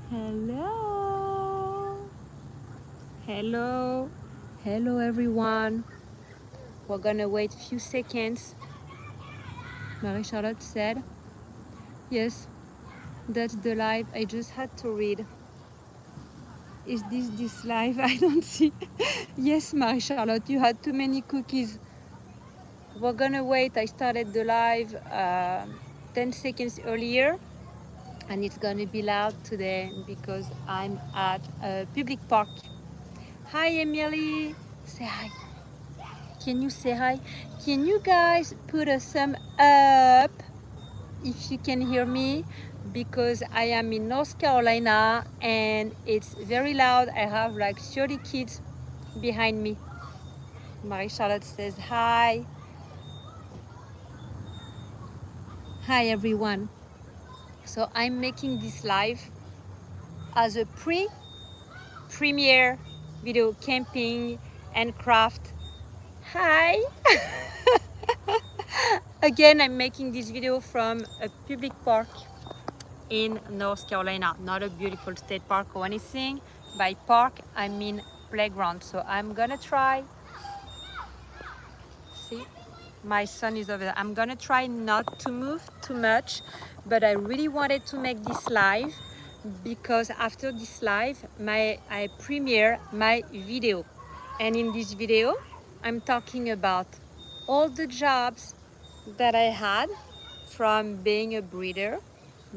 Hello. Hello. Hello, everyone. We're gonna wait a few seconds. Marie-Charlotte said, yes, that's the live I just had to read. Is this live? I don't see. Yes, Marie-Charlotte, you had too many cookies. We're gonna wait. I started the live 10 seconds earlier, and it's gonna be loud today because I'm at a public park. Hi, Emily. Say hi. Can you say hi? Can you guys put a thumb up if you can hear me? Because I am in North Carolina and it's very loud. I have like 30 kids behind me. Marie-Charlotte says hi. Hi, everyone. So I'm making this live as a premiere video camping and craft. Hi. Again, I'm making this video from a public park in North Carolina, not a beautiful state park or anything. By park, I mean playground. So I'm gonna try, see, my son is over there. I'm gonna try not to move too much, but I really wanted to make this live because after this live, I premiere my video. And in this video, I'm talking about all the jobs that I had from being a breeder.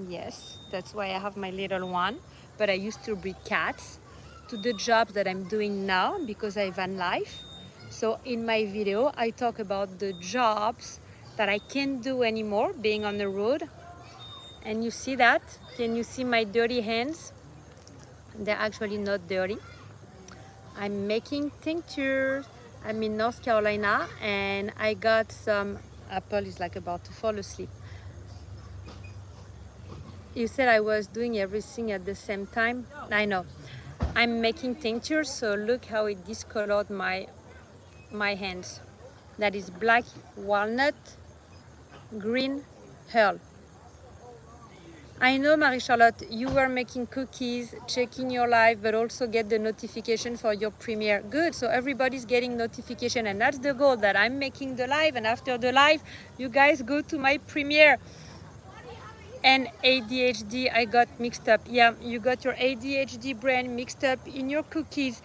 Yes, that's why I have my little one, but I used to breed cats, to the job that I'm doing now because I van life. So in my video, I talk about the jobs that I can't do anymore being on the road. And you see that? Can you see my dirty hands? They're actually not dirty. I'm making tinctures. I'm in North Carolina and I got some. Apple is like about to fall asleep. You said I was doing everything at the same time. I know. I'm making tinctures, so look how it discolored my hands. That is black walnut, green herb. I know, Marie-Charlotte, you were making cookies, checking your live, but also get the notification for your premiere. Good, so everybody's getting notification, and that's the goal, that I'm making the live, and after the live, you guys go to my premiere. And ADHD, I got mixed up. Yeah, you got your ADHD brain mixed up in your cookies.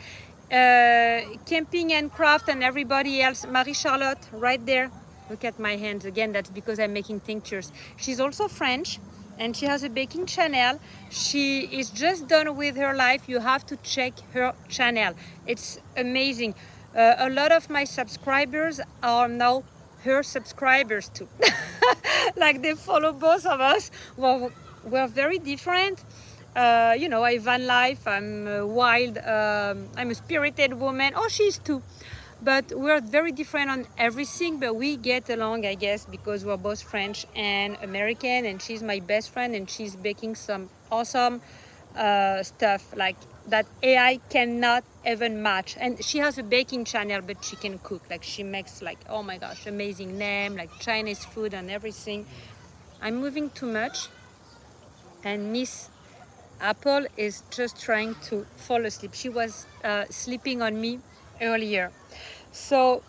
Camping and craft and everybody else. Marie-Charlotte, right there. Look at my hands again. That's because I'm making tinctures. She's also French and she has a baking channel. She is just done with her life. You have to check her channel. It's amazing. A lot of my subscribers are now her subscribers too. Like they follow both of us. Well, we're very different. You know, I van life, I'm wild, I'm a spirited woman. Oh, she's too. But we're very different on everything, but we get along, I guess, because we're both French and American, and she's my best friend, and she's baking some awesome stuff like that AI cannot even match. And she has a baking channel, but she can cook. Like she makes like, oh my gosh, amazing name, like Chinese food and everything. I'm moving too much, and Miss Apple is just trying to fall asleep. She was sleeping on me earlier. So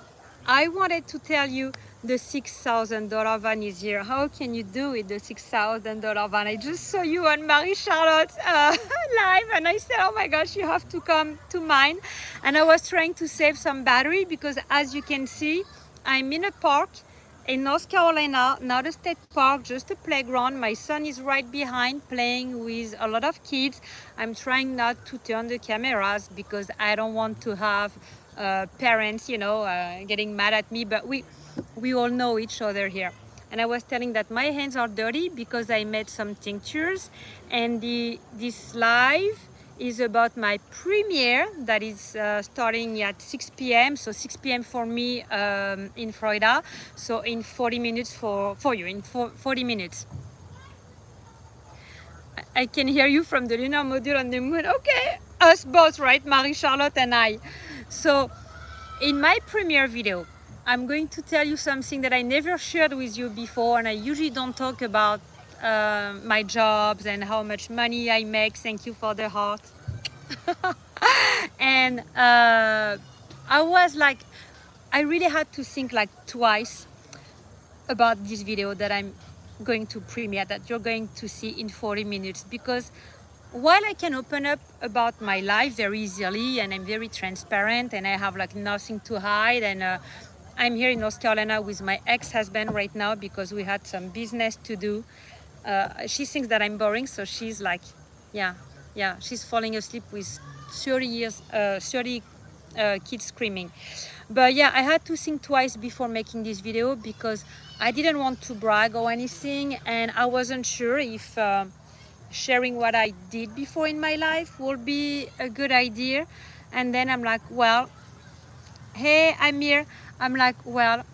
I wanted to tell you the $6,000 van is here. How can you do it, the $6,000 van? I just saw you on Marie-Charlotte live and I said, oh my gosh, you have to come to mine. And I was trying to save some battery because as you can see, I'm in a park in North Carolina, not a state park, just a playground. My son is right behind playing with a lot of kids. I'm trying not to turn the cameras because I don't want to have parents, you know, getting mad at me, but we all know each other here. And I was telling that my hands are dirty because I made some tinctures, and this live is about my premiere that is starting at 6 p.m. So 6 p.m. for me in Florida. So in 40 minutes for you, in 40 minutes. I can hear you from the lunar module on the moon. Okay, us both, right? Marie-Charlotte and I. So in my premiere video, I'm going to tell you something that I never shared with you before, and I usually don't talk about my jobs and how much money I make. Thank you for the heart. And I was like, I really had to think like twice about this video that I'm going to premiere, that you're going to see in 40 minutes, because while I can open up about my life very easily and I'm very transparent and I have like nothing to hide, and I'm here in North Carolina with my ex-husband right now because we had some business to do. She thinks that I'm boring, so she's like, yeah, she's falling asleep with 30 kids screaming. But yeah, I had to think twice before making this video because I didn't want to brag or anything, and I wasn't sure if sharing what I did before in my life would be a good idea. And then I'm like, well, hey, I'm here. I'm like, well,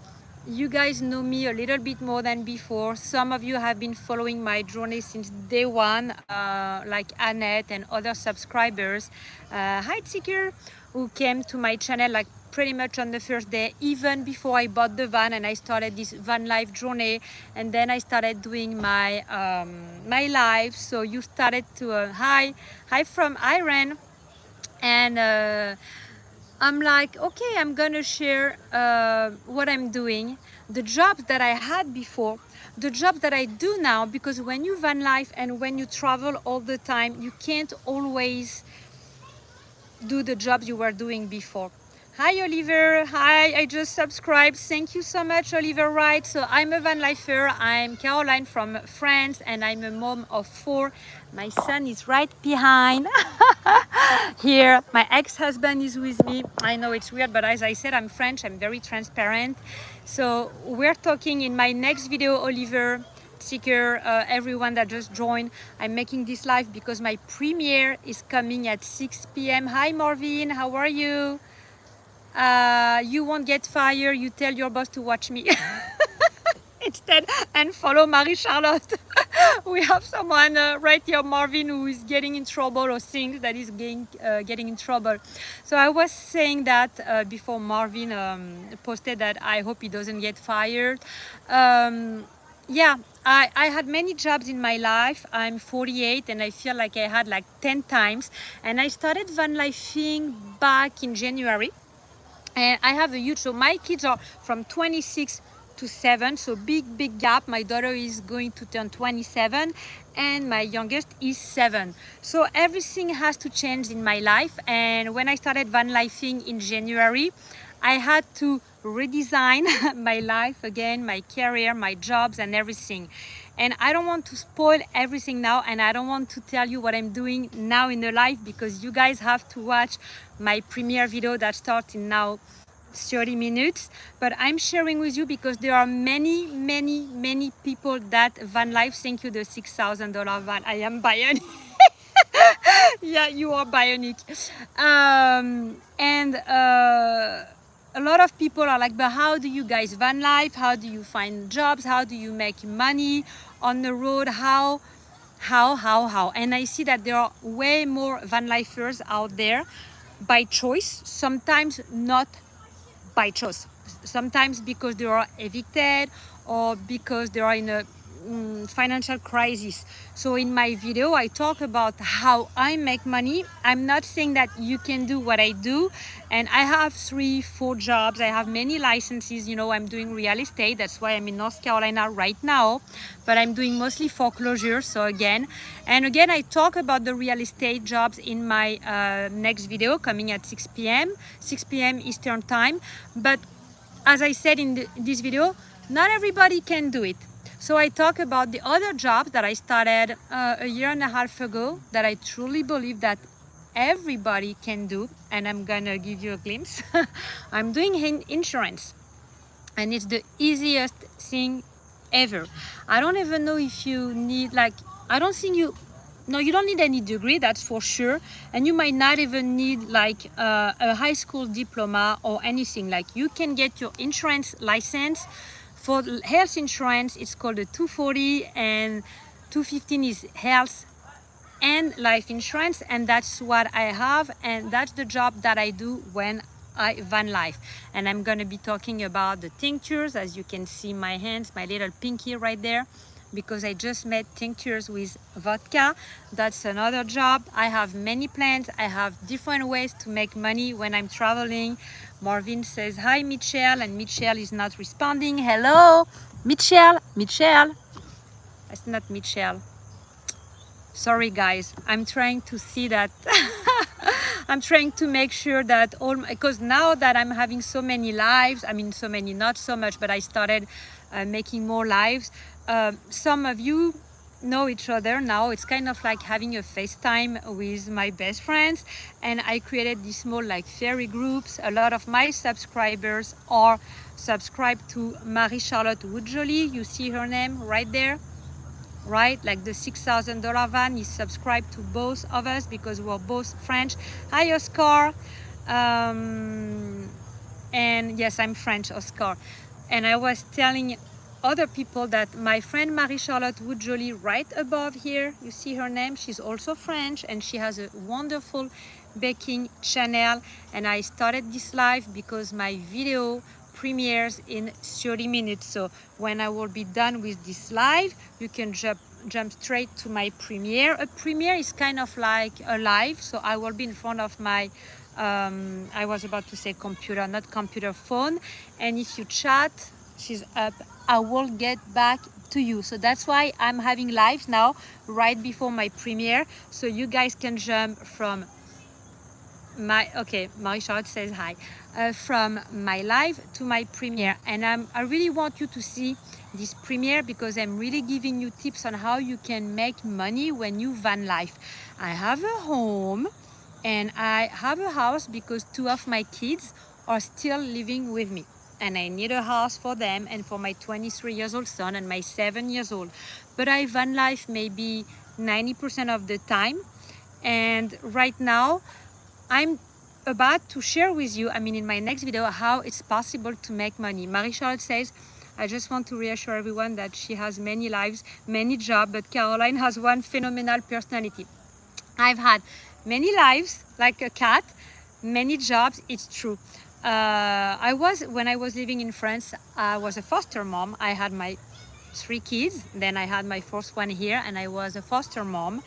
you guys know me a little bit more than before. Some of you have been following my journey since day one, like Annette and other subscribers. Hi, Tincture, who came to my channel like pretty much on the first day, even before I bought the van and I started this van life journey. And then I started doing my my live. So you started to hi from Iran, and I'm like, okay, I'm gonna share what I'm doing, the jobs that I had before, the jobs that I do now, because when you van life and when you travel all the time, you can't always do the jobs you were doing before. Hi Oliver, hi, I just subscribed. Thank you so much, Oliver Wright. So I'm a van lifer. I'm Caroline from France and I'm a mom of 4. My son is right behind here. My ex-husband is with me. I know it's weird, but as I said, I'm French. I'm very transparent. So we're talking in my next video, Oliver, Tincture, everyone that just joined. I'm making this live because my premiere is coming at 6 p.m. Hi Marvin, how are you? You won't get fired. You tell your boss to watch me instead and follow Marie-Charlotte. We have someone right here, Marvin, who is getting in trouble or thinks that he's getting in trouble. So I was saying that before Marvin posted that I hope he doesn't get fired. Yeah, I had many jobs in my life. I'm 48 and I feel like I had like 10 times. And I started van lifing back in January. And I have a huge, so my kids are from 26 to 7, so big gap. My daughter is going to turn 27 and my youngest is 7. So everything has to change in my life. And when I started van lifing in January, I had to redesign my life again, my career, my jobs and everything. And I don't want to spoil everything now, and I don't want to tell you what I'm doing now in the life because you guys have to watch my premiere video that starts in now 30 minutes. But I'm sharing with you because there are many people that van life. Thank you, the $6,000 van. I am bionic. Yeah, you are bionic. A lot of people are like, but how do you guys van life? How do you find jobs? How do you make money on the road? How? And I see that there are way more van lifers out there by choice, sometimes not by choice. Sometimes because they are evicted or because they are in a financial crisis. So in my video I talk about how I make money. I'm not saying that you can do what I do, and I have 3-4 jobs. I have many licenses. You know, I'm doing real estate. That's why I'm in North Carolina right now, but I'm doing mostly foreclosure. So again I talk about the real estate jobs in my next video coming at 6 p.m. Eastern time. But as I said in this video, not everybody can do it. So I talk about the other jobs that I started a year and a half ago that I truly believe that everybody can do. And I'm gonna give you a glimpse. I'm doing insurance, and it's the easiest thing ever. I don't even know if you need, like, I don't think you don't need any degree, that's for sure. And you might not even need like a high school diploma or anything. Like, you can get your insurance license. For health insurance, it's called a 240, and 215 is health and life insurance, and that's what I have, and that's the job that I do when I van life. And I'm gonna be talking about the tinctures. As you can see, my hands, my little pinky right there, because I just made tinctures with vodka. That's another job. I have many plans. I have different ways to make money when I'm traveling. Marvin says hi, Michelle, and Michelle is not responding. Hello, Michelle. It's not Michelle. Sorry guys, I'm trying to see that. I'm trying to make sure that because now that I'm having so many lives, I mean so many, not so much, but I started making more lives. Some of you know each other now. It's kind of like having a FaceTime with my best friends, and I created these small like fairy groups. A lot of my subscribers are subscribed to Marie-Charlotte Woodjolly. You see her name right there, right? Like the $6,000 van is subscribed to both of us because we're both French. Hi, Oscar. And yes, I'm French, Oscar. And I was telling other people that my friend Marie-Charlotte Woodjolly right above here, you see her name, she's also French, and she has a wonderful baking channel. And I started this live because my video premieres in 30 minutes. So when I will be done with this live, you can jump straight to my premiere. A premiere is kind of like a live, so I will be in front of my I was about to say computer, not computer, phone, and if you chat, she's up, I will get back to you. So that's why I'm having lives now right before my premiere, so you guys can jump from my, okay, Marie-Charlotte says hi, from my live to my premiere. And I really want you to see this premiere because I'm really giving you tips on how you can make money when you van life. I have a home and I have a house because 2 of my kids are still living with me, and I need a house for them and for my 23 years old son and my 7 years old. But I van life maybe 90% of the time, and right now I'm about to share with you, I mean in my next video, how it's possible to make money. Marie-Charlotte says, I just want to reassure everyone that she has many lives, many jobs, but Caroline has one phenomenal personality. I've had many lives, like a cat, many jobs, it's true. When I was living in France, I was a foster mom. I had my 3 kids, then I had my first one here, and I was a foster mom.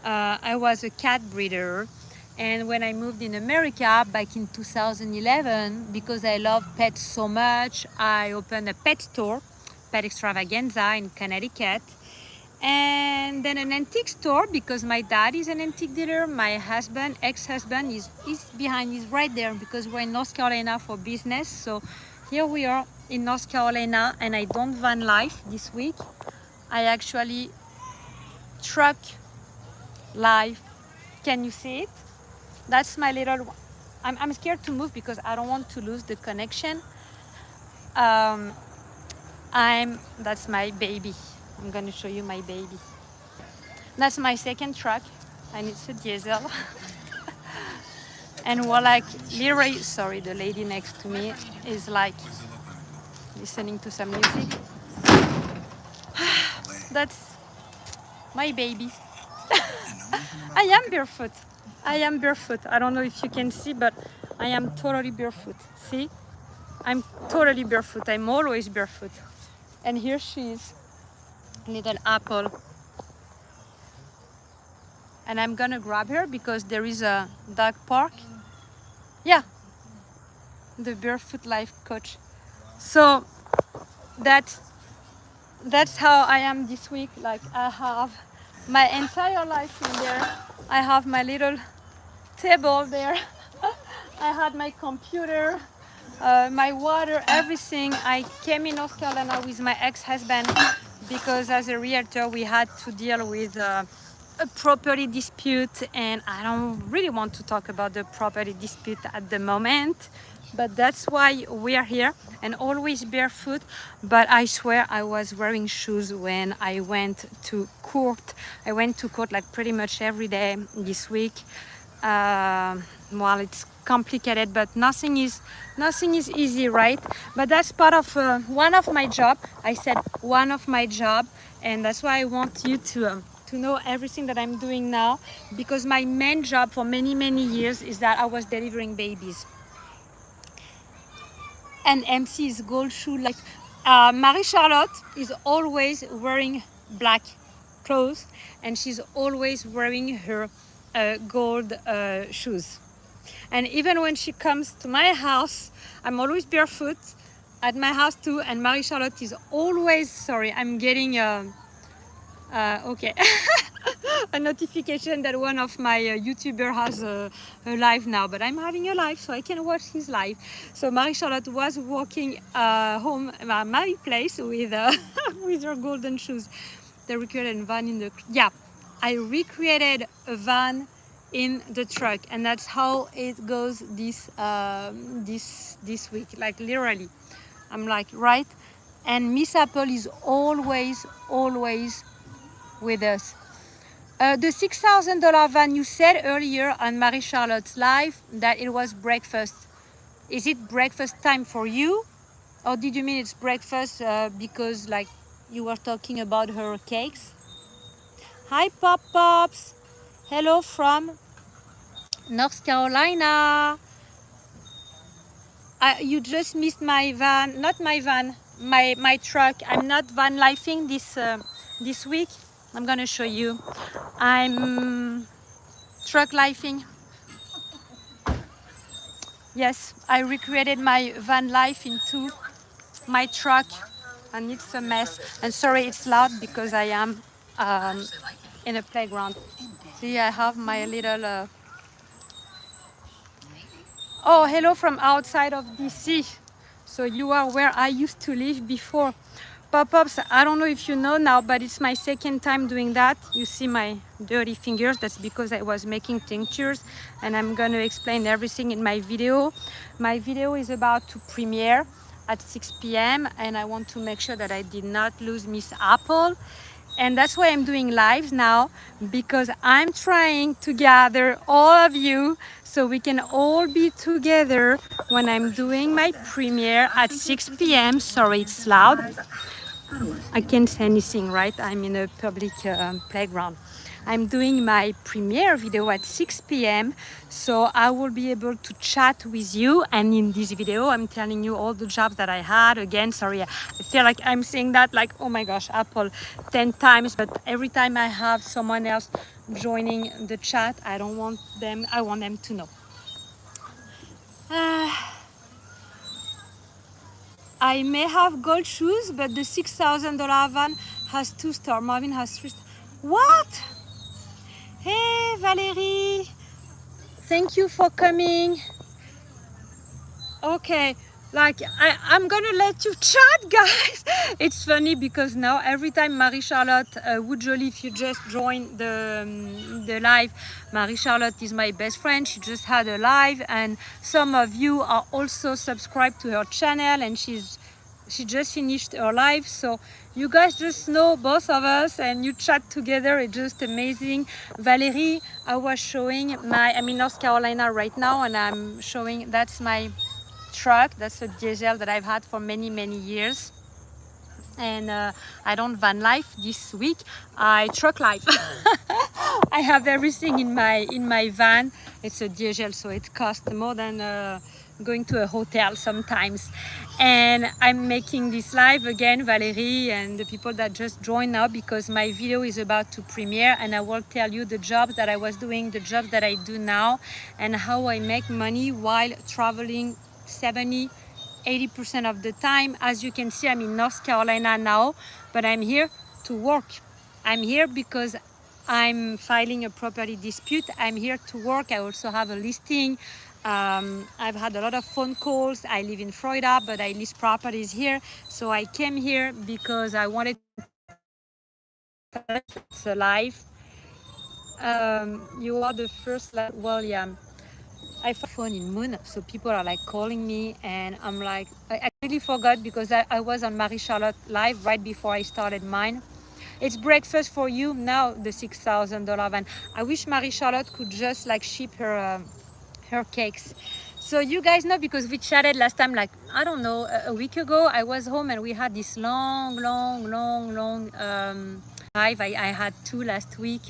I was a cat breeder. And when I moved in America back in 2011, because I love pets so much, I opened a pet store, Pet Extravaganza in Connecticut. And then an antique store because my dad is an antique dealer. My husband, ex-husband, is behind, he's right there because we're in North Carolina for business. So here we are in North Carolina, and I don't van life this week. I actually truck live. Can you see it? That's my little one. I'm scared to move because I don't want to lose the connection. That's my baby. I'm going to show you my baby. That's my second truck, and it's a diesel. And we're like literally, sorry, the lady next to me is like listening to some music. That's my baby. I am barefoot. I am barefoot. I don't know if you can see, but I am totally barefoot. See? I'm totally barefoot. I'm always barefoot. And here she is. Little apple, and I'm gonna grab her because there is a dog park. Yeah, the barefoot life coach. So that's how I am this week. Like I have my entire life in there. I have my little table there. I had my computer, my water, everything. I came in North Carolina with my ex-husband because as a realtor we had to deal with a property dispute, and I don't really want to talk about the property dispute at the moment, but that's why we are here, and always barefoot. But I swear I was wearing shoes when I went to court. I went to court like pretty much every day this week. Well, it's complicated, but nothing is easy, right? But that's part of one of my job. I said one of my job, and that's why I want you to know everything that I'm doing now, because my main job for many years is that I was delivering babies. And MC is gold shoe life. Marie-Charlotte is always wearing black clothes, and she's always wearing her gold shoes. And even when she comes to my house, I'm always barefoot at my house too, and Marie-Charlotte is always, sorry, I'm getting okay. A notification that one of my YouTuber has a live now, but I'm having a live, so I can watch his live. So Marie-Charlotte was walking home at my place with with her golden shoes. They recreated a van in the, yeah, I recreated a van in the truck, and that's how it goes this week, like literally. I'm like, right? And Miss Apple is always with us. The $6,000 van, you said earlier on Marie-Charlotte's live that it was breakfast. Is it breakfast time for you? Or did you mean it's breakfast because like you were talking about her cakes? Hi Pop Pops! Hello from North Carolina. You just missed my van, not my van, my truck. I'm not van lifing this week. I'm gonna show you. I'm truck lifing. Yes, I recreated my van life into my truck, and it's a mess. And sorry, it's loud because I am in a playground. See, I have my little. Oh, hello from outside of DC. So you are where I used to live before. Pop-ups, I don't know if you know now, but it's my second time doing that. You see my dirty fingers. That's because I was making tinctures, and I'm going to explain everything in my video. My video is about to premiere at 6 p.m. and I want to make sure that I did not lose Miss Apple. And that's why I'm doing lives now, because I'm trying to gather all of you so we can all be together when I'm doing my premiere at 6 p.m. Sorry, it's loud. I can't say anything, right? I'm in a public playground. I'm doing my premiere video at 6 p.m. so I will be able to chat with you. And in this video, I'm telling you all the jobs that I had. Again, sorry, I feel like I'm saying that like, oh my gosh, Apple 10 times. But every time I have someone else joining the chat, I want them to know. I may have gold shoes, but the $6,000 van has 2 stars. Marvin has 3 stars. What? Hey, Valerie. Thank you for coming. Okay, like I'm gonna let you chat, guys. It's funny because now every time Marie-Charlotte Woodjolly, if you just join the live, Marie-Charlotte is my best friend. She just had a live, and some of you are also subscribed to her channel, and she just finished her live. So you guys just know both of us and you chat together. It's just amazing. Valerie, I was showing I'm in North Carolina right now, and I'm showing, that's my truck. That's a diesel that I've had for many years. And I don't van life this week, I truck life. I have everything in my van. It's a diesel, so it costs more than going to a hotel sometimes. And I'm making this live again, Valerie, and the people that just joined now, because my video is about to premiere, and I will tell you the jobs that I was doing, the jobs that I do now, and how I make money while traveling 70-80% of the time. As you can see, I'm in North Carolina now, but I'm here to work. I'm here because I'm filing a property dispute. I'm here to work. I also have a listing. I've had a lot of phone calls. I live in Florida, but I list properties here. So I came here because I wanted to it's alive. You are the first, well, yeah. I found phone in Moon, so people are like calling me, and I'm like, I really forgot because I was on Marie-Charlotte live right before I started mine. It's breakfast for you now, the $6,000 van. I wish Marie-Charlotte could just like ship her cakes. So you guys know, because we chatted last time, like, I don't know, a week ago. I was home and we had this long live. I had 2 last week.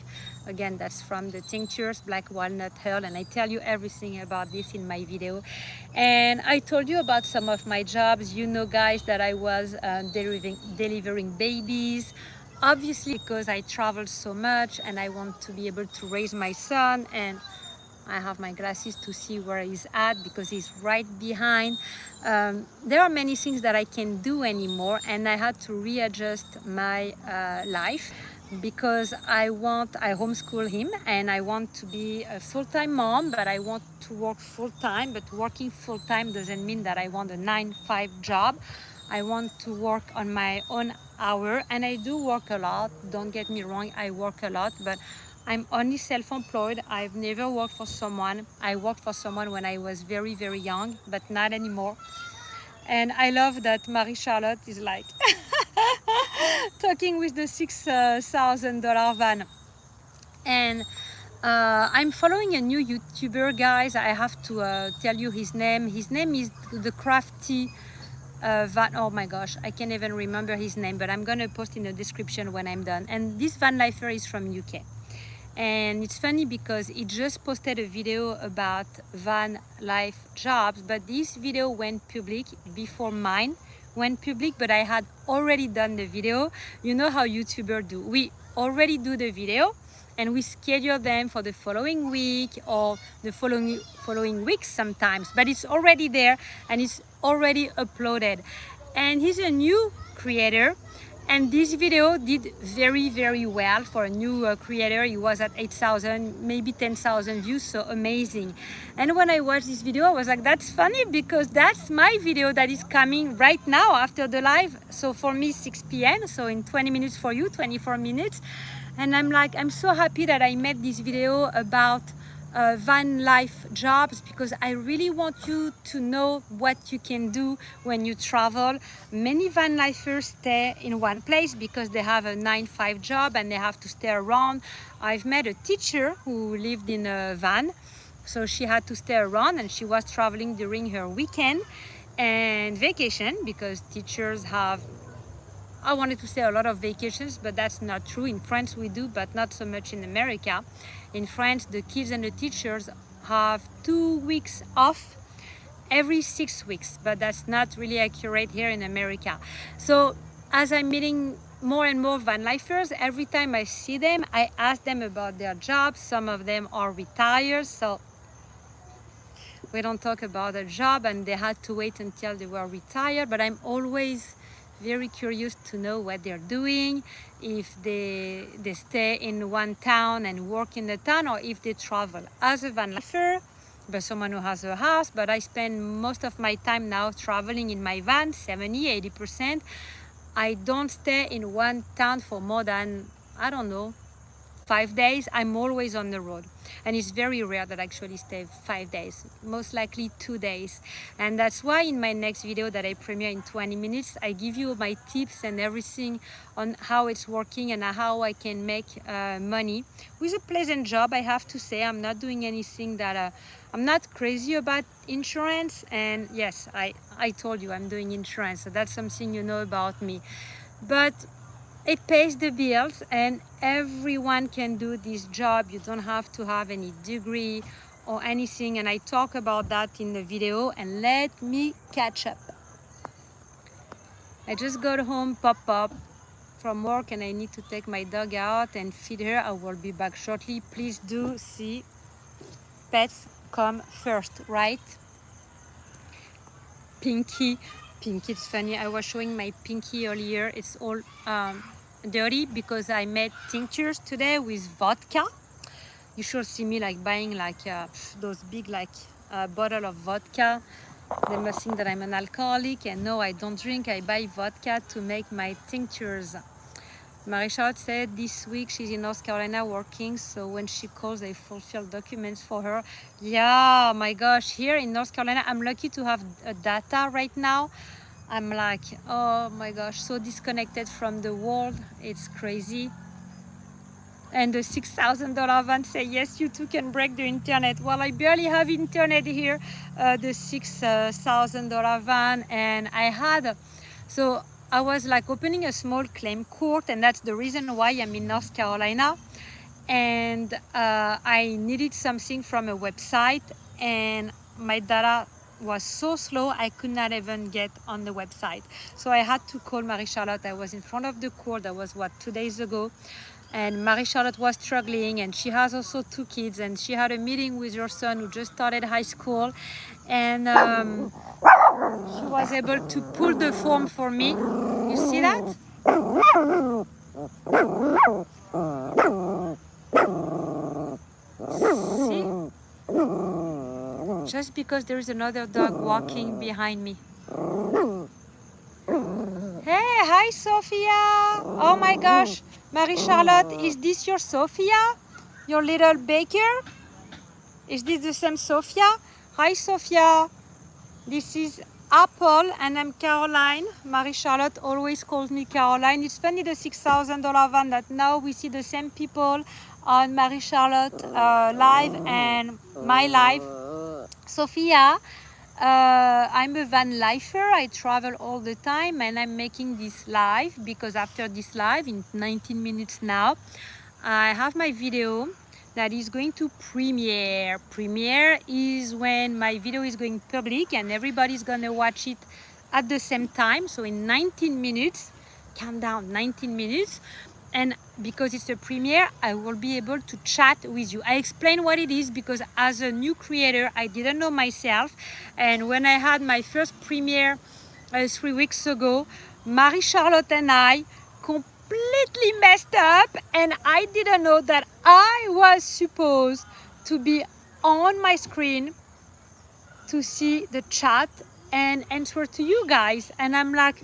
Again, that's from the tinctures, black walnut herb, and I tell you everything about this in my video. And I told you about some of my jobs. You know, guys, that I was delivering babies. obviously because I travel so much and I want to be able to raise my son, and I have my glasses to see where he's at because he's right behind. There are many things that I can do anymore, and I had to readjust my life because I homeschool him and I want to be a full-time mom, but I want to work full-time. But working full-time doesn't mean that I want a 9-5 job. I want to work on my own hour, and I do work a lot. Don't get me wrong, I work a lot, but I'm only self-employed. I've never worked for someone. I worked for someone when I was very, very young, but not anymore. And I love that Marie-Charlotte is like talking with the $6,000 van. And I'm following a new YouTuber, guys. I have to tell you his name. His name is the Crafty van. Oh my gosh, I can't even remember his name, but I'm gonna post in the description when I'm done. And this van lifer is from UK. And it's funny because he just posted a video about van life jobs, but this video went public before mine went public, but I had already done the video. You know how YouTubers do. We already do the video and we schedule them for the following week or the following weeks sometimes, but it's already there and it's already uploaded. And he's a new creator, and this video did very, very well for a new creator. He was at 8,000, maybe 10,000 views, so amazing. And when I watched this video, I was like, that's funny because that's my video that is coming right now after the live. So for me, 6 p.m., so in 20 minutes for you, 24 minutes. And I'm like, I'm so happy that I made this video about van life jobs, because I really want you to know what you can do when you travel. Many van lifers stay in one place because they have a 9-5 job and they have to stay around. I've met a teacher who lived in a van, so she had to stay around and she was traveling during her weekend and vacation, because teachers have, I wanted to say a lot of vacations, but that's not true. In France we do, but not so much in America. In France, the kids and the teachers have 2 weeks off every 6 weeks, but that's not really accurate here in America. So as I'm meeting more and more van lifers, every time I see them, I ask them about their jobs. Some of them are retired, so we don't talk about a job and they had to wait until they were retired, but I'm always very curious to know what they're doing, if they stay in one town and work in the town, or if they travel. As a van lifer, but someone who has a house, but I spend most of my time now traveling in my van, 70-80%. I don't stay in one town for more than, I don't know, 5 days. I'm always on the road, and it's very rare that I actually stay 5 days, most likely 2 days. And that's why in my next video that I premiere in 20 minutes, I give you my tips and everything on how it's working and how I can make money with a pleasant job. I have to say, I'm not doing anything that I'm not crazy about insurance. And yes, I told you I'm doing insurance, so that's something you know about me. But it pays the bills and everyone can do this job. You don't have to have any degree or anything, and I talk about that in the video. And let me catch up. I just got home, pop from work, and I need to take my dog out and feed her. I will be back shortly. Please do see, pets come first, right? Pinky, it's funny, I was showing my pinky earlier. It's all dirty because I made tinctures today with vodka. You should see me like buying like those big like bottle of vodka. They must think that I'm an alcoholic, and no, I don't drink. I buy vodka to make my tinctures. Marie-Charlotte said this week she's in North Carolina working, so when she calls, I fulfill documents for her. Yeah, my gosh, here in North Carolina, I'm lucky to have data right now. I'm like, oh my gosh, so disconnected from the world. It's crazy. And the $6,000 van say, yes, you too can break the internet. Well, I barely have internet here, the $6,000 van. And I was like opening a small claim court, and that's the reason why I'm in North Carolina. And I needed something from a website, and my data was so slow I could not even get on the website. So I had to call Marie-Charlotte. I was in front of the court. That was what, 2 days ago. And Marie-Charlotte was struggling, and she has also 2 kids, and she had a meeting with her son who just started high school, and she was able to pull the form for me. You see that? See? Just because there is another dog walking behind me. Hey, hi Sophia! Oh my gosh, Marie-Charlotte, is this your Sophia? Your little baker? Is this the same Sophia? Hi Sophia! This is Apple and I'm Caroline. Marie-Charlotte always calls me Caroline. It's funny, the $6,000 van, that now we see the same people on Marie-Charlotte live and my live. Sophia, I'm a van lifer. I travel all the time, and I'm making this live because after this live in 19 minutes now, I have my video that is going to premiere. Premiere is when my video is going public and everybody's gonna watch it at the same time. So in 19 minutes, countdown 19 minutes, and because it's a premiere, I will be able to chat with you. I explain what it is because as a new creator, I didn't know myself. And when I had my first premiere 3 weeks ago, Marie-Charlotte and I completely messed up, and I didn't know that I was supposed to be on my screen to see the chat and answer to you guys. And I'm like,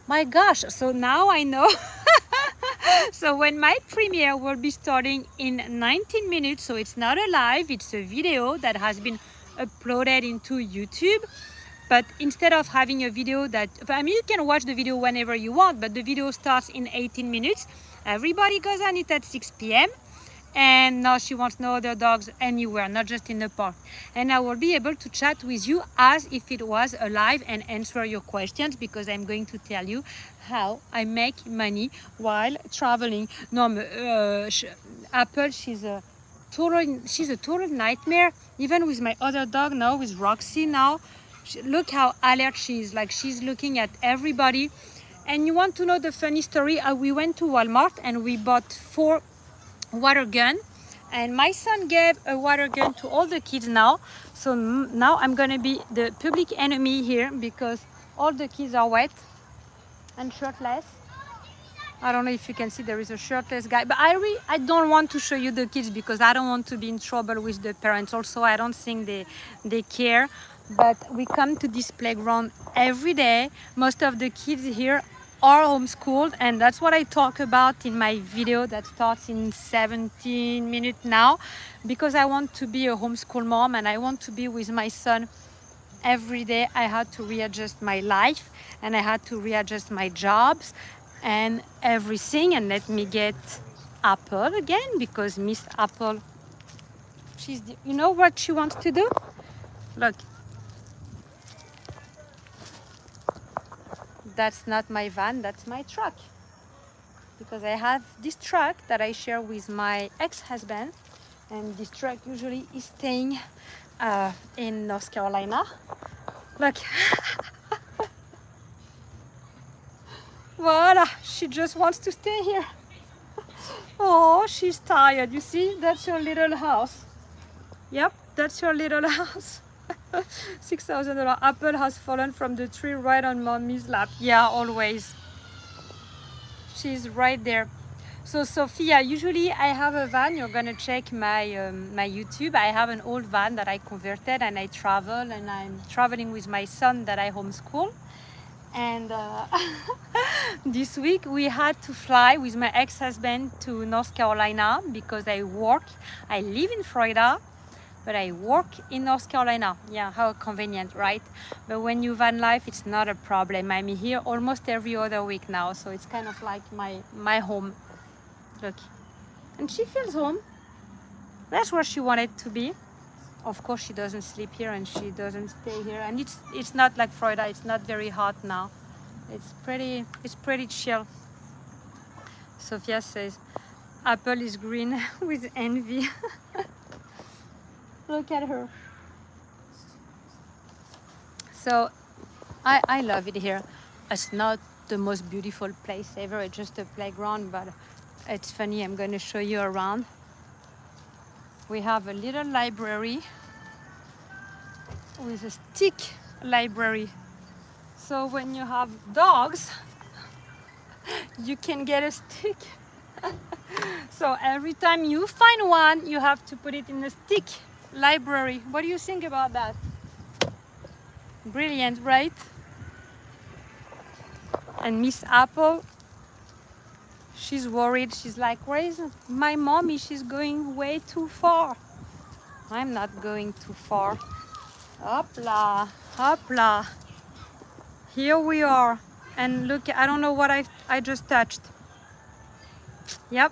my gosh, so now I know. So when my premiere will be starting in 19 minutes, so it's not a live, it's a video that has been uploaded into YouTube. But instead of having a video that, I mean, you can watch the video whenever you want, but the video starts in 18 minutes. Everybody goes on it at 6 p.m. And now she wants no other dogs anywhere, not just in the park. And I will be able to chat with you as if it was a live and answer your questions, because I'm going to tell you how I make money while traveling. No, Apple, she's a total nightmare. Even with my other dog now, with Roxy now, look how alert she is. Like, she's looking at everybody. And you want to know the funny story? We went to Walmart and we bought 4 water gun, and my son gave a water gun to all the kids now. So now I'm gonna be the public enemy here because all the kids are wet and shirtless. I don't know if you can see, there is a shirtless guy, but I don't want to show you the kids because I don't want to be in trouble with the parents. Also, I don't think they care. But we come to this playground every day. Most of the kids here are homeschooled, and that's what I talk about in my video that starts in 17 minutes now, because I want to be a homeschool mom and I want to be with my son every day. I had to readjust my life and I had to readjust my jobs and everything. And let me get Apple again, because Miss Apple, you know what she wants to do? Look. That's not my van, that's my truck. Because I have this truck that I share with my ex-husband, and this truck usually is staying in North Carolina. Look. Voila, she just wants to stay here. Oh, she's tired. You see, that's your little house. Yep, that's your little house. $6,000 apple has fallen from the tree right on mommy's lap. Yeah, always. She's right there. So Sophia, usually I have a van. You're gonna check my my YouTube. I have an old van that I converted, and I travel, and I'm traveling with my son that I homeschool. And this week we had to fly with my ex-husband to North Carolina because I live in Florida, but I work in North Carolina. Yeah, how convenient, right? But when you van life, it's not a problem. I'm here almost every other week now, so it's kind of like my home. Look, and she feels home. That's where she wanted to be. Of course, she doesn't sleep here and she doesn't stay here. And it's not like Florida. It's not very hot now. It's pretty chill. Sophia says, Apple is green with envy. Look at her. So I love it here. It's not the most beautiful place ever, it's just a playground, but it's funny. I'm going to show you around. We have a little library with a stick library. So when you have dogs, you can get a stick. So every time you find one, you have to put it in a stick library. What do you think about that? Brilliant, right? And Miss Apple, she's worried. She's like, where is my mommy? She's going way too far. I'm not going too far. Hopla, hopla. Here we are. And look, I don't know what I just touched. Yep.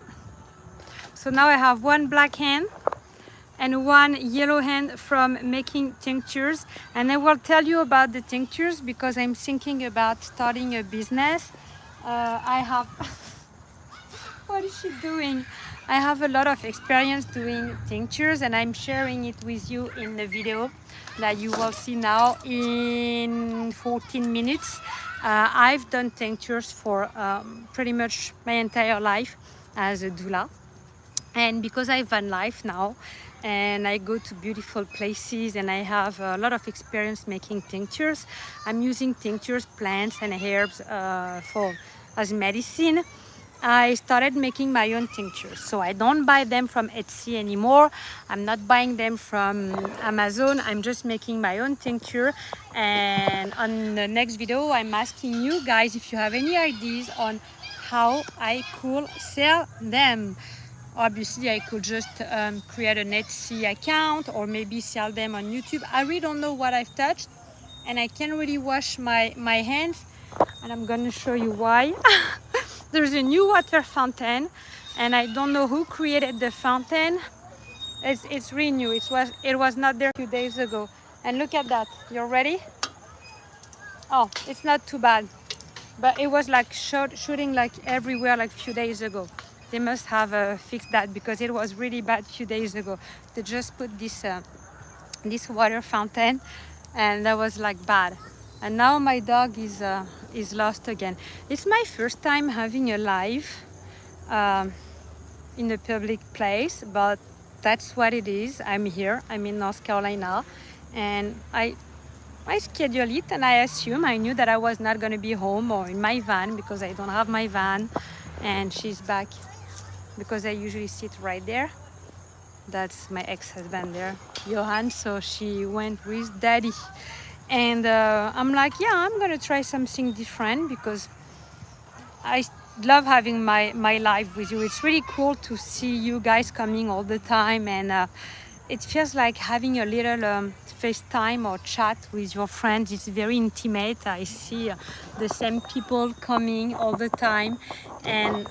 So now I have one black hand and one yellow hand from making tinctures. And I will tell you about the tinctures because I'm thinking about starting a business. I have... What is she doing? I have a lot of experience doing tinctures and I'm sharing it with you in the video that you will see now in 14 minutes. I've done tinctures for pretty much my entire life as a doula. And because I van life now and I go to beautiful places and I have a lot of experience making tinctures, I'm using tinctures, plants and herbs as medicine. I started making my own tinctures. So I don't buy them from Etsy anymore. I'm not buying them from Amazon. I'm just making my own tincture. And on the next video, I'm asking you guys if you have any ideas on how I could sell them. Obviously, I could just create an Etsy account or maybe sell them on YouTube. I really don't know what I've touched and I can't really wash my hands. And I'm going to show you why. There's a new water fountain and I don't know who created the fountain. It's really new. It was not there a few days ago. And look at that. You're ready? Oh, it's not too bad. But it was like shooting like everywhere like a few days ago. They must have fixed that because it was really bad a few days ago. They just put this water fountain and that was like bad. And now my dog is lost again. It's my first time having a live in a public place, but that's what it is. I'm here. I'm in North Carolina, and I scheduled it, and I knew that I was not going to be home or in my van because I don't have my van, and she's back because I usually sit right there. That's my ex-husband there, Johan. So she went with Daddy. And I'm like, yeah, I'm gonna try something different because I love having my life with you. It's really cool to see you guys coming all the time, and it feels like having a little FaceTime or chat with your friends. It's very intimate. I see the same people coming all the time, and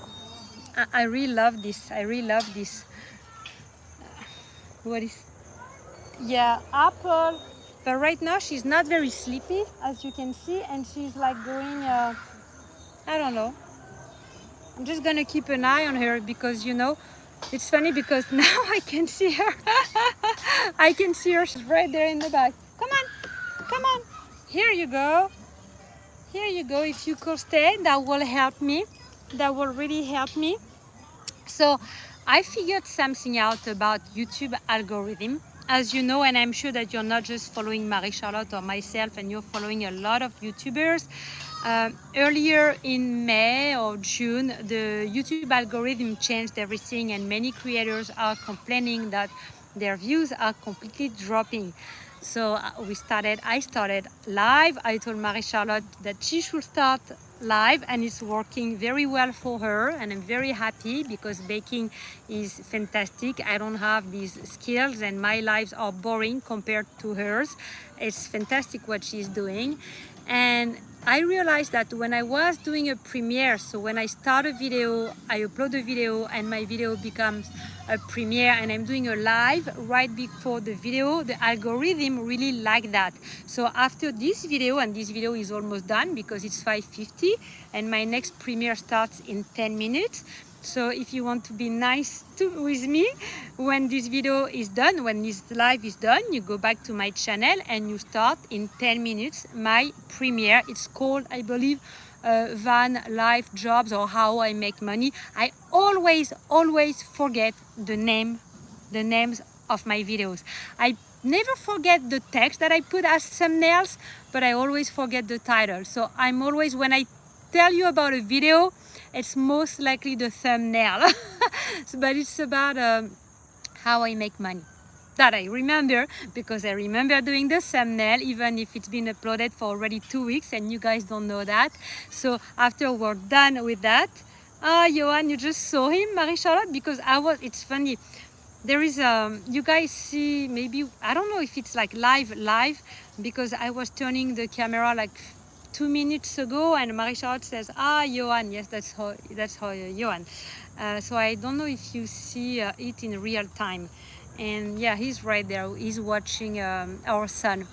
I really love this. I really love this. What is? Yeah, Apple. But right now she's not very sleepy, as you can see, and she's like going, I don't know. I'm just gonna keep an eye on her because, you know, it's funny because now I can see her. I can see her, she's right there in the back. Come on, come on. Here you go. Here you go. If you could stay, that will help me. That will really help me. So I figured something out about YouTube algorithm. As you know, and I'm sure that you're not just following Marie-Charlotte or myself, and you're following a lot of YouTubers. Earlier in May or June, the YouTube algorithm changed everything, and many creators are complaining that their views are completely dropping. So I started live. I told Marie-Charlotte that she should start live, and it's working very well for her, and I'm very happy because baking is fantastic. I don't have these skills and my lives are boring compared to hers. It's fantastic what she's doing. And I realized that when I was doing a premiere, so when I start a video, I upload a video and my video becomes a premiere and I'm doing a live right before the video, the algorithm really like that. So after this video, and this video is almost done because it's 5:50 and my next premiere starts in 10 minutes, So if you want to be nice with me, when this video is done, when this live is done, you go back to my channel and you start in 10 minutes my premiere. It's called, I believe, Van Life Jobs or How I Make Money. I always forget the names of my videos. I never forget the text that I put as thumbnails, but I always forget the title. So I'm always, when I tell you about a video, it's most likely the thumbnail. But it's about how I make money. That I remember, because I remember doing the thumbnail, even if it's been uploaded for already 2 weeks and you guys don't know that. So after we're done with that, Johan, you just saw him, Marie-Charlotte, because it's funny. There is, you guys see, maybe, I don't know if it's like live, because I was turning the camera like 2 minutes ago and Marie-Charlotte says, Johan, yes, that's how Johan. So I don't know if you see it in real time. And yeah, he's right there, he's watching our son.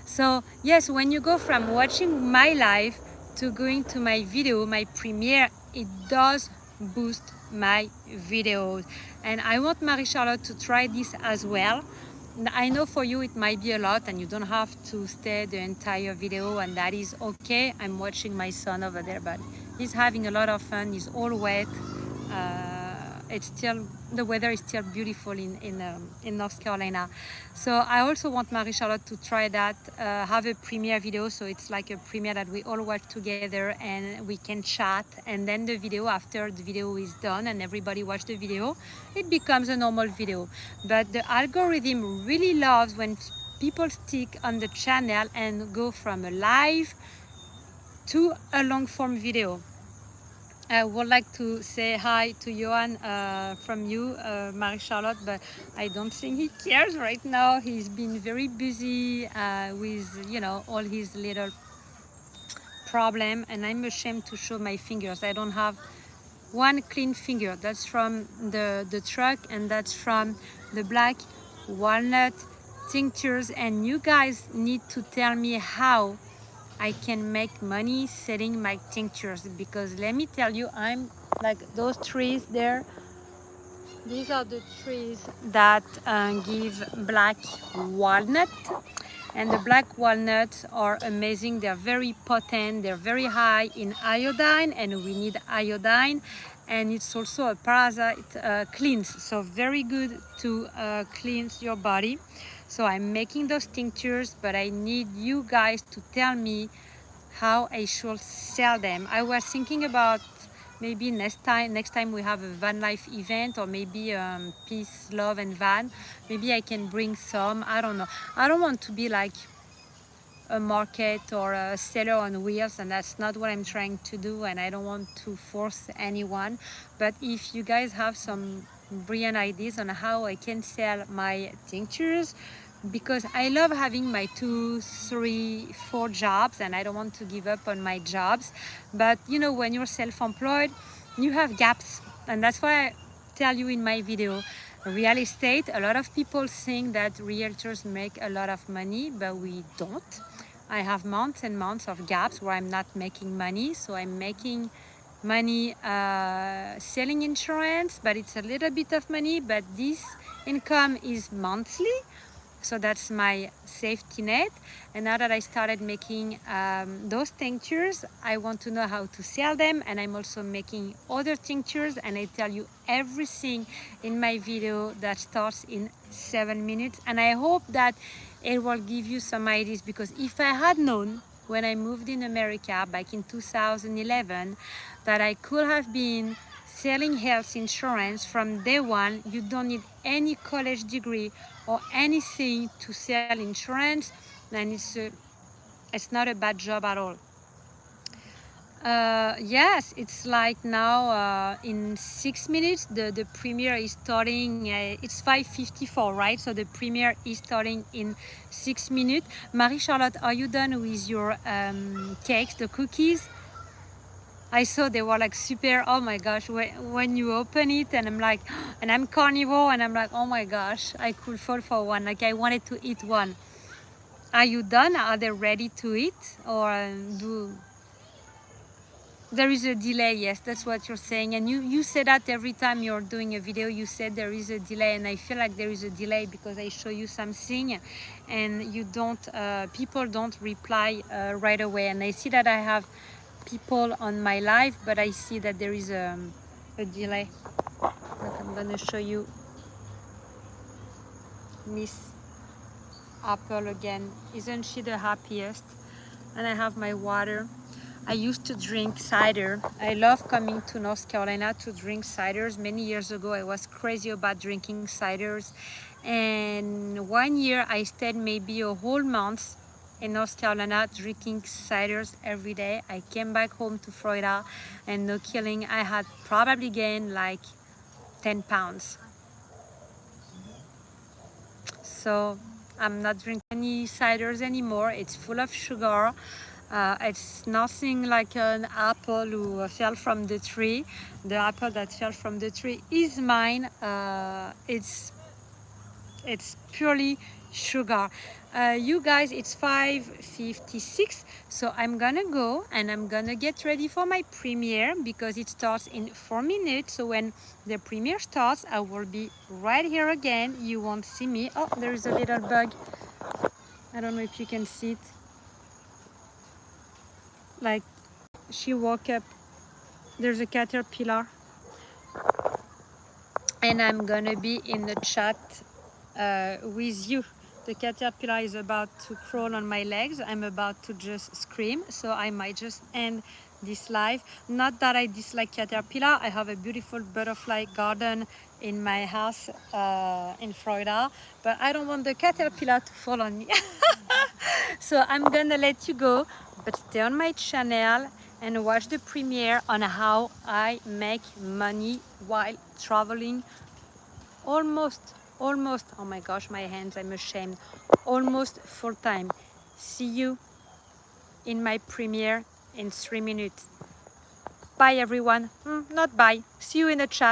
So yes, when you go from watching my live to going to my video, my premiere, it does boost my videos. And I want Marie-Charlotte to try this as well. I know for you it might be a lot and you don't have to stay the entire video, and that is okay. I'm watching my son over there, but he's having a lot of fun. He's all wet. It's still, the weather is still beautiful in North Carolina. So I also want Marie-Charlotte to try that, have a premiere video, so it's like a premiere that we all watch together and we can chat, and then the video, after the video is done and everybody watch the video, it becomes a normal video. But the algorithm really loves when people stick on the channel and go from a live to a long form video. I would like to say hi to Johan from you, Marie-Charlotte, but I don't think he cares right now. He's been very busy with, you know, all his little problem, and I'm ashamed to show my fingers. I don't have one clean finger. That's from the truck, and that's from the black walnut tinctures. And you guys need to tell me how I can make money selling my tinctures, because let me tell you, I'm like those trees there. These are the trees that give black walnut, and the black walnuts are amazing. They're very potent, they're very high in iodine, and we need iodine, and it's also a parasite cleanse, so very good to cleanse your body. So I'm making those tinctures, but I need you guys to tell me how I should sell them. I was thinking about maybe next time we have a van life event, or maybe peace, love and van, maybe I can bring some. I don't know. I don't want to be like a market or a seller on wheels, and that's not what I'm trying to do, and I don't want to force anyone. But if you guys have some brilliant ideas on how I can sell my tinctures, because I love having my 2, 3, 4 jobs, and I don't want to give up on my jobs. But you know, when you're self-employed, you have gaps, and that's why I tell you in my video, real estate, a lot of people think that realtors make a lot of money, but we don't. I have months and months of gaps where I'm not making money. So I'm making money selling insurance, but it's a little bit of money, but this income is monthly. So that's my safety net. And now that I started making those tinctures, I want to know how to sell them. And I'm also making other tinctures, and I tell you everything in my video that starts in 7 minutes. And I hope that it will give you some ideas, because if I had known when I moved in America back in 2011 that I could have been selling health insurance from day one, you don't need any college degree or anything to sell insurance, then it's not a bad job at all. Yes, it's like now in 6 minutes the premiere is starting. It's 5:54, right? So the premiere is starting in 6 minutes. Marie-Charlotte, are you done with your cakes, the cookies? I saw they were like super, oh my gosh, when you open it, and I'm like, and I'm carnivore, and I'm like, oh my gosh, I could fall for one, like I wanted to eat one. Are you done? Are they ready to eat? Or do... There is a delay, yes, that's what you're saying. And you say that every time you're doing a video, you said there is a delay, and I feel like there is a delay because I show you something and you don't, people don't reply right away. And I see that I have people on my live, but I see that there is a delay. Look, I'm gonna show you Miss Apple again. Isn't she the happiest? And I have my water. I used to drink cider. I love coming to North Carolina to drink ciders. Many years ago, I was crazy about drinking ciders. And one year, I stayed maybe a whole month in North Carolina drinking ciders every day. I came back home to Florida, and no killing, I had probably gained like 10 pounds. So I'm not drinking any ciders anymore. It's full of sugar. It's nothing like an apple who fell from the tree. The apple that fell from the tree is mine. It's purely sugar. You guys, it's 5:56, so I'm gonna go and I'm gonna get ready for my premiere because it starts in 4 minutes. So when the premiere starts, I will be right here again. You won't see me. Oh, there is a little bug. I don't know if you can see it. Like, she woke up. There's a caterpillar, and I'm gonna be in the chat with you. The caterpillar is about to crawl on my legs. I'm about to just scream, so I might just end this live. Not that I dislike caterpillar. I have a beautiful butterfly garden in my house in Florida, but I don't want the caterpillar to fall on me. So I'm gonna let you go, but stay on my channel and watch the premiere on how I make money while traveling almost, oh my gosh, my hands, I'm ashamed, almost full time. See you in my premiere in 3 minutes. Bye everyone. Not bye. See you in the chat.